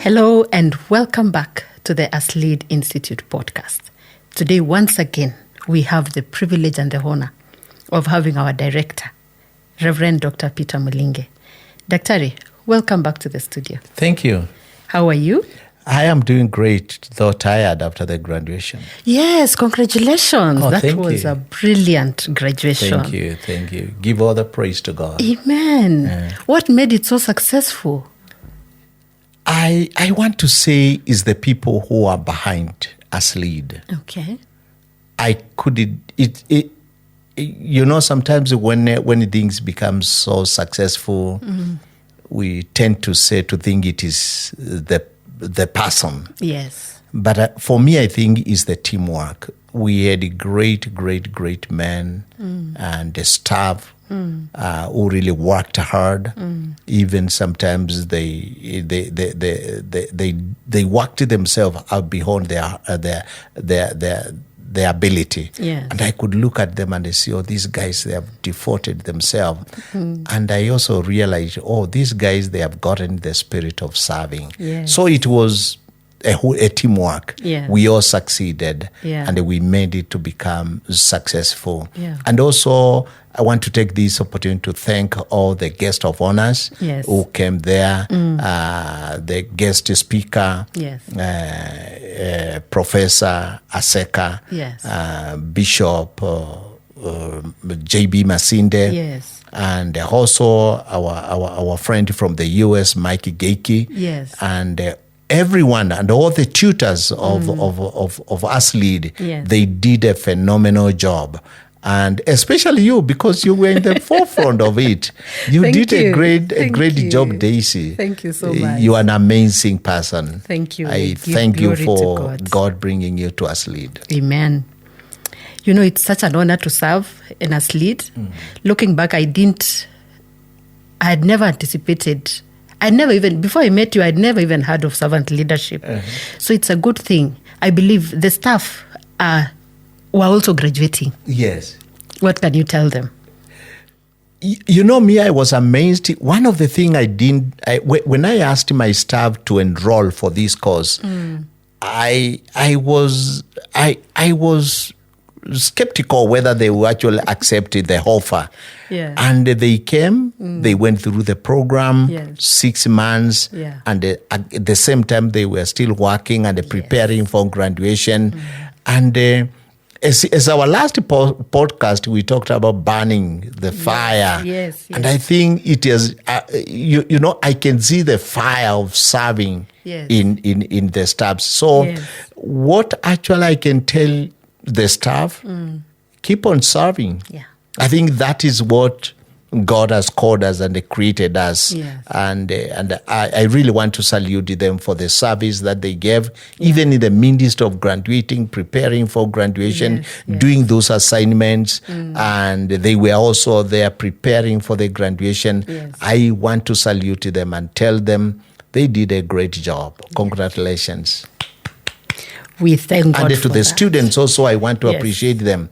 Hello and welcome back to the Aslead Institute Podcast. Today, once again, we have the privilege and the honor of having our director, Reverend Dr. Peter Mulinge. Dr. welcome back to the studio. Thank you. How are you? I am doing great, though tired after the graduation. Yes, congratulations. Oh, that was a brilliant graduation. Thank you. Give all the praise to God. Amen. What made it so successful? I want to say is the people who are behind Aslead. Okay. Sometimes when things become so successful, we tend to think it is the person. Yes. But for me, I think it's the teamwork. We had a great men and the staff who really worked hard. Even sometimes they worked themselves out beyond their ability. Yes. And I could look at them and I see, these guys, they have devoted themselves. And I also realized, these guys, they have gotten the spirit of serving. Yes. So it was a teamwork. Yeah. We all succeeded, Yeah. and we made it to become successful. Yeah. And also, I want to take this opportunity to thank all the guest of honors who came there, the guest speaker, Professor Aseka, Bishop J.B. Masinde, and also our friend from the U.S., Mikey Geiki, and everyone and all the tutors of Aslead, they did a phenomenal job. And especially you, because you were in the forefront of it. You did a great job, Daisy. Thank you so much. You are an amazing person. Thank you. I thank you for God bringing you to Aslead. Amen. It's such an honor to serve in Aslead. Looking back, I had never anticipated. Before I met you, I'd never even heard of servant leadership. So it's a good thing. I believe the staff were also graduating. Yes. What can you tell them? Me, I was amazed. One of the things when I asked my staff to enroll for this course, I was skeptical whether they would actually accept the offer. Yeah. And they came, they went through the program, 6 months, and at the same time they were still working and preparing for graduation. And as our last podcast, we talked about burning the fire. Yes. And I think it is, I can see the fire of serving in the staff. So what actually I can tell the staff, keep on serving. Yeah. I think that is what God has called us and created us. Yes. And I really want to salute them for the service that they gave, even in the midst of graduating, preparing for graduation, doing those assignments, and they were also there preparing for the graduation. Yes. I want to salute them and tell them they did a great job. Congratulations. We thank God and to the students also, I want to appreciate them.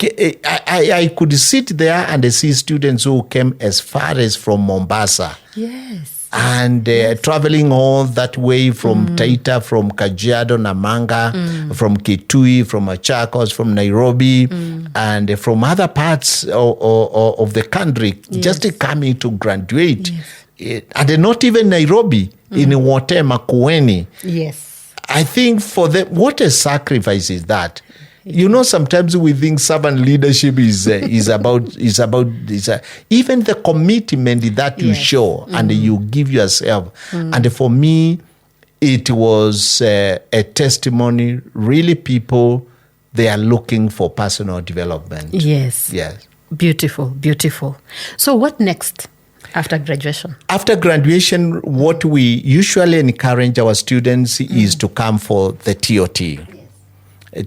I could sit there and see students who came as far as from Mombasa. Yes. And traveling all that way from Taita, from Kajiado, Namanga, from Kitui, from Machakos, from Nairobi, and from other parts of the country, just coming to graduate. Yes. And not even Nairobi, in Wote, Makueni. Yes. I think for them, what a sacrifice is that. Sometimes we think servant leadership is about even the commitment that you show and you give yourself. And for me, it was a testimony. Really, people, they are looking for personal development. Yes. Yes. Beautiful. So what next? After graduation? After graduation, what we usually encourage our students is to come for the TOT. Yes.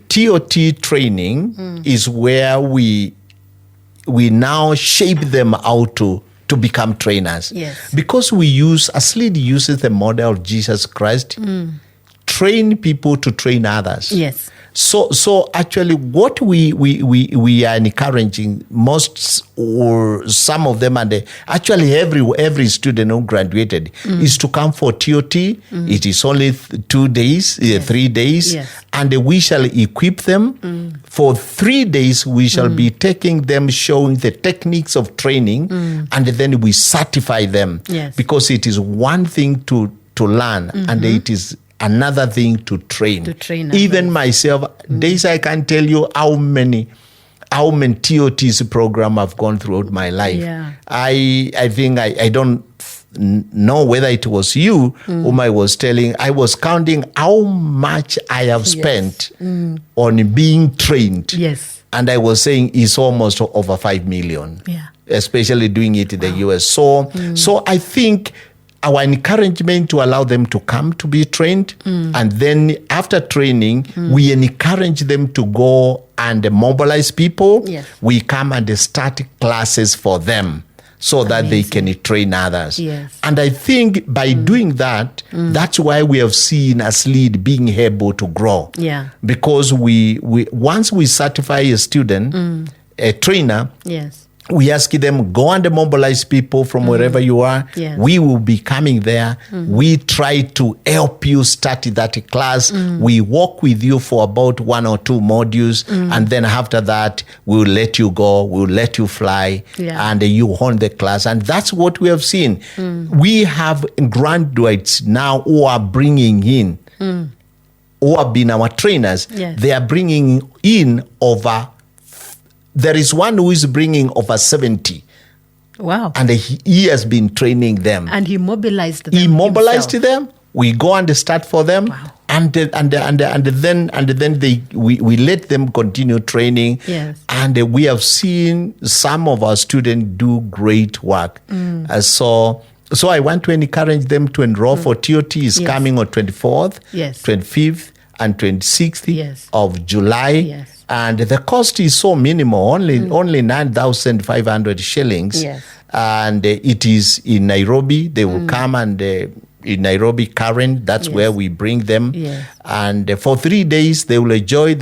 TOT training is where we now shape them out to become trainers. Yes. Because Aslead uses the model of Jesus Christ, train people to train others. Yes. So actually, what we are encouraging most or some of them, and actually every student who graduated is to come for TOT. It is only 2 days, 3 days, and we shall equip them for 3 days. We shall be taking them, showing the techniques of training, and then we certify them because it is one thing to learn, and it is another thing to train. Even myself, days I can tell you how many TOTs program I've gone throughout my life. I think I don't know whether it was you whom I was telling. I was counting how much I have spent on being trained. And I was saying it's almost over 5 million, especially doing it in the US. So I think our encouragement to allow them to come to be trained, and then after training, we encourage them to go and mobilize people. We come and start classes for them so that they can train others. And I think by doing that, that's why we have seen Aslead being able to grow. Because we once we certify a student, a trainer, we ask them, go and mobilize people from wherever you are. We will be coming there. We try to help you start that class. We work with you for about 1 or 2 modules. And then after that, we'll let you go. We'll let you fly. And you own the class. And that's what we have seen. We have graduates now who are bringing in, who have been our trainers. They are bringing in over. There is one who is bringing over 70. Wow. And he has been training them. And he mobilized them. He mobilized them. We go and start for them. Wow. And then we let them continue training. And we have seen some of our students do great work. So I want to encourage them to enroll for TOT. Is coming on 24th, 25th, and 26th of July. And the cost is so minimal, only 9,500 shillings. And it is in Nairobi. They will come and in Nairobi, Karen, that's where we bring them. And for 3 days, they will enjoy.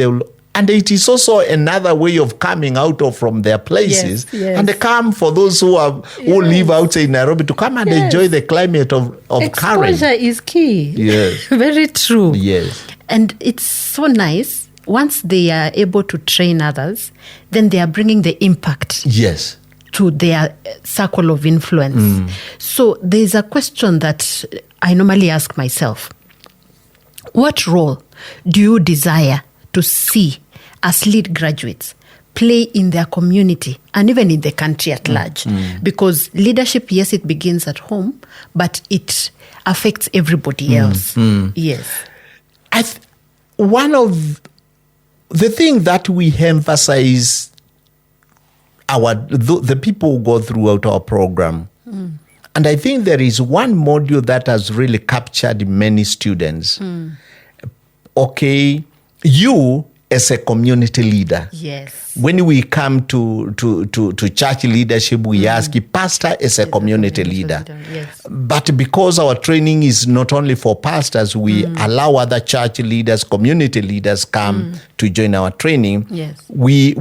And it is also another way of coming out of from their places and they come for those who live outside Nairobi to come and enjoy the climate of Karen. Exposure is key. Very true. And it's so nice. Once they are able to train others, then they are bringing the impact to their circle of influence. So there's a question that I normally ask myself. What role do you desire to see Aslead graduates play in their community and even in the country at large? Because leadership, yes, it begins at home, but it affects everybody else. One of the thing that we emphasize the people who go throughout our program, and I think there is one module that has really captured many students. Okay, you as a community leader. When we come to church leadership, we ask pastor as a community leader. But because our training is not only for pastors, we allow other church leaders, community leaders come to join our training. We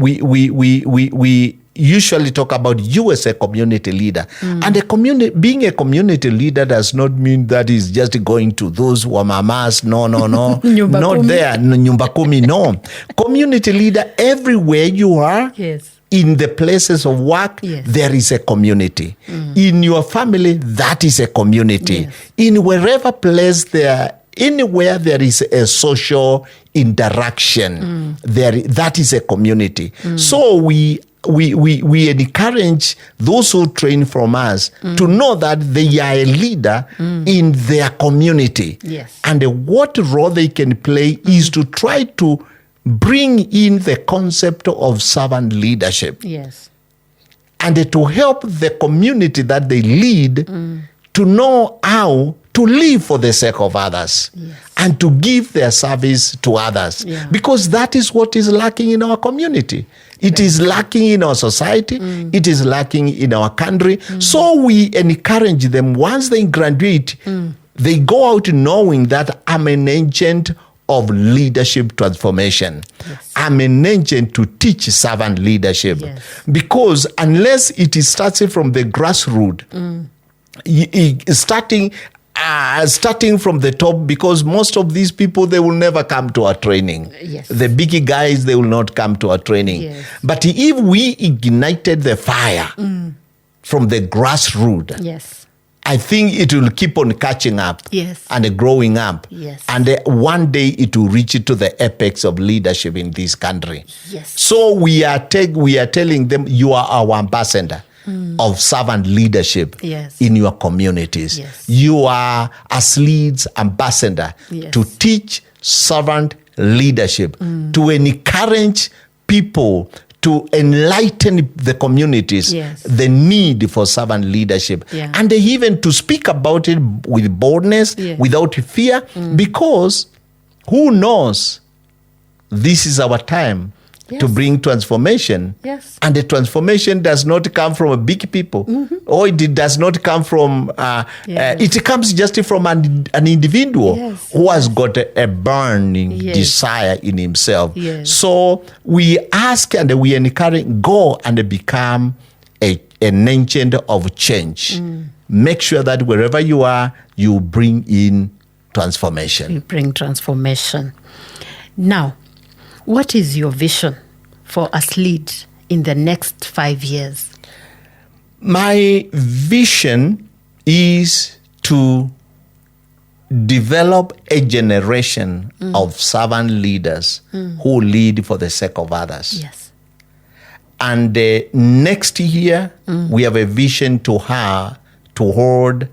usually talk about you as a community leader. And being a community leader does not mean that is just going to those who are mamas. No. Not there. Nyumba kumi, no. Community leader, everywhere you are, in the places of work, there is a community. In your family, that is a community. In wherever place anywhere there is a social interaction, that is a community. So we encourage those who train from us to know that they are a leader in their community. And what role they can play is to try to bring in the concept of servant leadership. And to help the community that they lead to know how to live for the sake of others and to give their service to others. Because that is what is lacking in our community. It is lacking in our society. It is lacking in our country. So we encourage them, once they graduate, they go out knowing that I'm an agent of leadership transformation. Yes. I'm an agent to teach servant leadership. Yes. Because unless it is starting from the grassroots, starting from the top, because most of these people, they will never come to our training. Yes. The big guys, they will not come to our training. Yes. But if we ignited the fire from the grassroots, Yes. I think it will keep on catching up. Yes. And growing up. Yes. And one day it will reach to the apex of leadership in this country. Yes. So we are telling them, you are our ambassador of servant leadership Yes. in your communities. Yes. You are Aslead's ambassador Yes. to teach servant leadership, to encourage people, to enlighten the communities, Yes. the need for servant leadership, Yeah. and even to speak about it with boldness, Yes. without fear, because who knows, this is our time Yes. to bring transformation. Yes. And the transformation does not come from a big people, or it does not come from, Yes. it comes just from an individual Yes. who has got a burning Yes. desire in himself. Yes. So we ask and we encourage, go and become an agent of change. Make sure that wherever you are, you bring in transformation. You bring transformation. Now, what is your vision for Aslead in the next 5 years? My vision is to develop a generation of servant leaders who lead for the sake of others. Yes. And next year, we have a vision to hold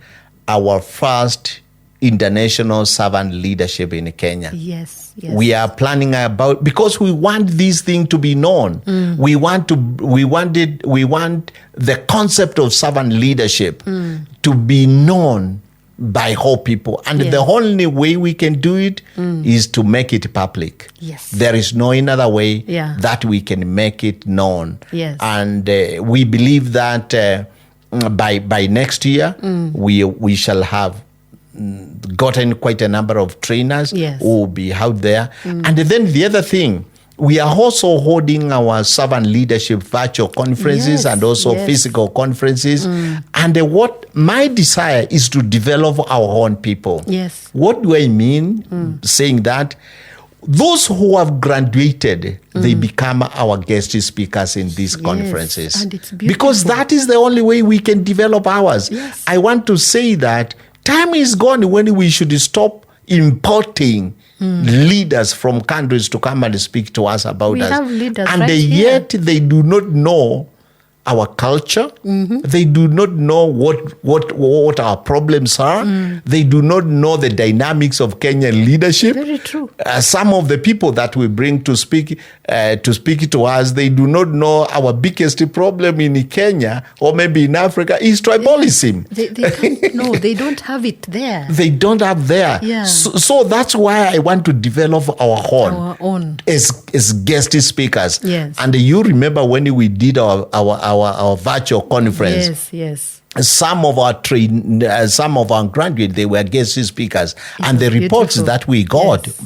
our first international servant leadership in Kenya. Yes. Yes. We are planning about, because we want this thing to be known. We want the concept of servant leadership to be known by whole people. And Yes. the only way we can do it is to make it public. Yes. There is no another way Yeah. that we can make it known. Yes. And we believe that by next year, we shall have gotten quite a number of trainers Yes. who will be out there. And then the other thing, we are also holding our servant leadership virtual conferences Yes, and also yes. physical conferences. And what my desire is to develop our own people. Yes. What do I mean saying that? Those who have graduated, they become our guest speakers in these conferences. And it's beautiful. Because that is the only way we can develop ours. Yes. I want to say that time is gone when we should stop importing leaders from countries to come and speak to us about We us. have leaders and right yet they do not know our culture. They do not know what our problems are. They do not know the dynamics of Kenyan leadership. Very true. Some of the people that we bring to speak to us, they do not know our biggest problem in Kenya or maybe in Africa is tribalism. They don't know. They don't have it there. They don't have there. Yeah. So that's why I want to develop our own as guest speakers. Yes. And you remember when we did our virtual conference. Yes. Some of our graduates, they were guest speakers, and the reports beautiful. that we got, Yes.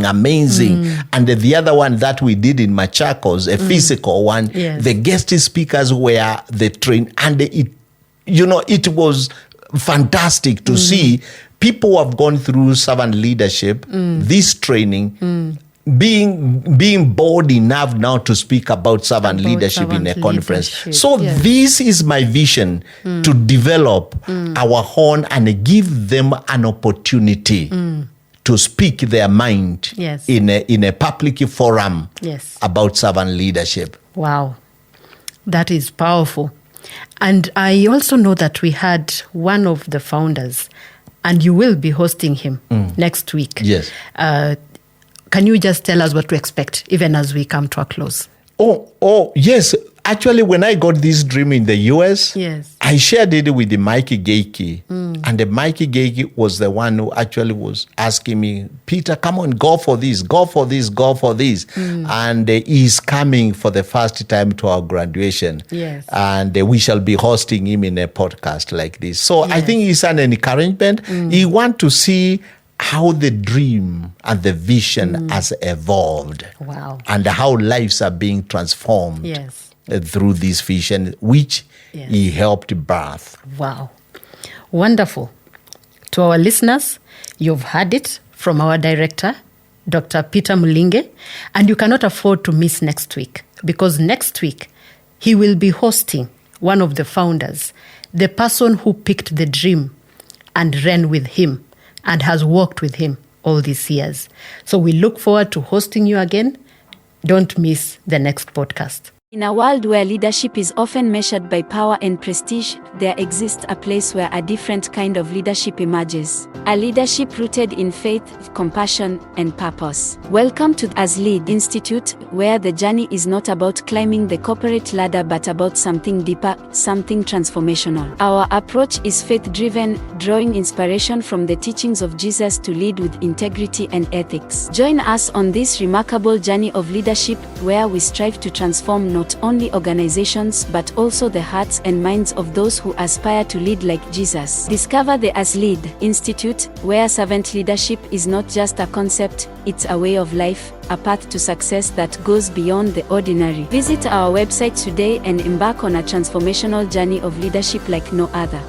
amazing. And the other one that we did in Machakos, a physical one, Yes. the guest speakers were the train, and it was fantastic to see people who have gone through servant leadership, this training. Being bold enough now to speak about servant leadership in a conference. Leadership. So Yes. this is my vision, to develop our own and give them an opportunity to speak their mind Yes. in a public forum Yes. about servant leadership. Wow. That is powerful. And I also know that we had one of the founders, and you will be hosting him next week. Yes. Can you just tell us what to expect, even as we come to a close? Oh, yes. Actually, when I got this dream in the US, Yes. I shared it with the Mikey Gakey. And the Mikey Gakey was the one who actually was asking me, Peter, come on, go for this. And he's coming for the first time to our graduation. Yes. And we shall be hosting him in a podcast like this. So I Yes. think it's an encouragement. He wants to see how the dream and the vision has evolved. Wow. And how lives are being transformed through this vision, which he helped birth. Wow. Wonderful. To our listeners, you've heard it from our director, Dr. Peter Mulinge, and you cannot afford to miss next week, because next week he will be hosting one of the founders, the person who picked the dream and ran with him and has worked with him all these years. So we look forward to hosting you again. Don't miss the next podcast. In a world where leadership is often measured by power and prestige, there exists a place where a different kind of leadership emerges. A leadership rooted in faith, compassion, and purpose. Welcome to Aslead Institute, where the journey is not about climbing the corporate ladder but about something deeper, something transformational. Our approach is faith-driven, drawing inspiration from the teachings of Jesus to lead with integrity and ethics. Join us on this remarkable journey of leadership, where we strive to transform not only organizations but also the hearts and minds of those who aspire to lead like Jesus. Discover the Aslead Institute, where servant leadership is not just a concept, it's a way of life, a path to success that goes beyond the ordinary. Visit our website today and embark on a transformational journey of leadership like no other.